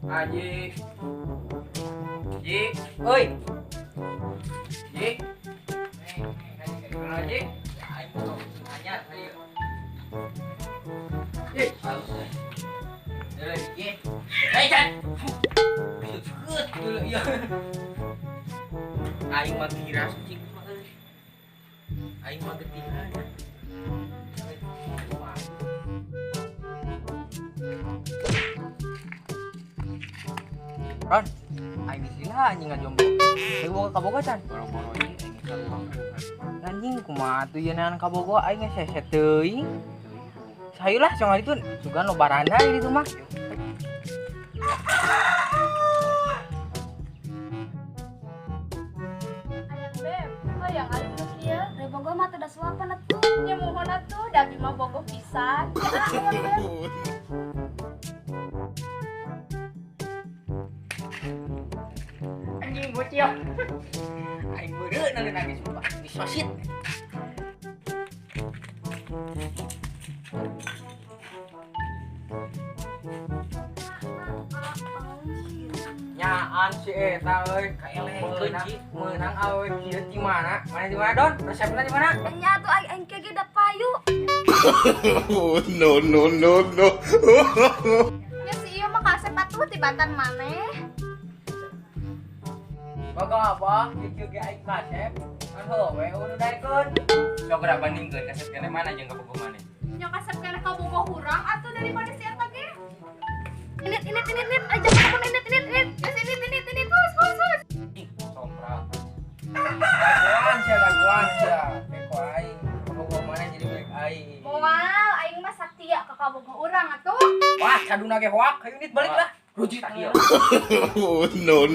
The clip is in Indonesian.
Ji. Ji, ơi. Ji. Mana Ji? Aing mau anyar ayo. Ji. Dulu Ji. Can. Geut dulu ieu. Aing mah kira cing mah euy. Aing mah geutingan. Ron, aing di sini anjing ngajomblo. Aing boga ka Boga can. Boro-boro ieu aing saluang. Anjing kumaha tuh yeun ka Boga aing ngeseset teuing. Sayulah cenah itu juga no baranda di itu mah. Beb, oh yang ada dulu kieu, dari Bogo mah teu da suapan atuh. Nya mohon atuh, da abi mah Bogo pisan. Anjing bocil. Aing beureuh nangis sumpah di sosit. Nyaan si eta euy, kaelehkeun ci. Meunang awewe kieu di mana? Mana di mana Don? Resepna di mana? Nya atuh aing ke ge da payu. No. Nya si ieu mah kasep atuh tibatan maneh. Boga apa? Kieu ge aing kasep. Kan heuwe unu daekeun. Sok geura bandingkeun kasep keneh mana jeung ka Bogo maneh. Nya kasep keneh ka Bogo urang atuh daripada si eta ge. Init aja kamu init. Sini hus. Ih, sompral. Daguan sia. Beko aing. Bogo maneh jadi milik aing. Moal aing mah satia ka Bogo urang atuh. Wah, kaduna ge hoak, hayu nit balik lah. Ruji tak ieu. No.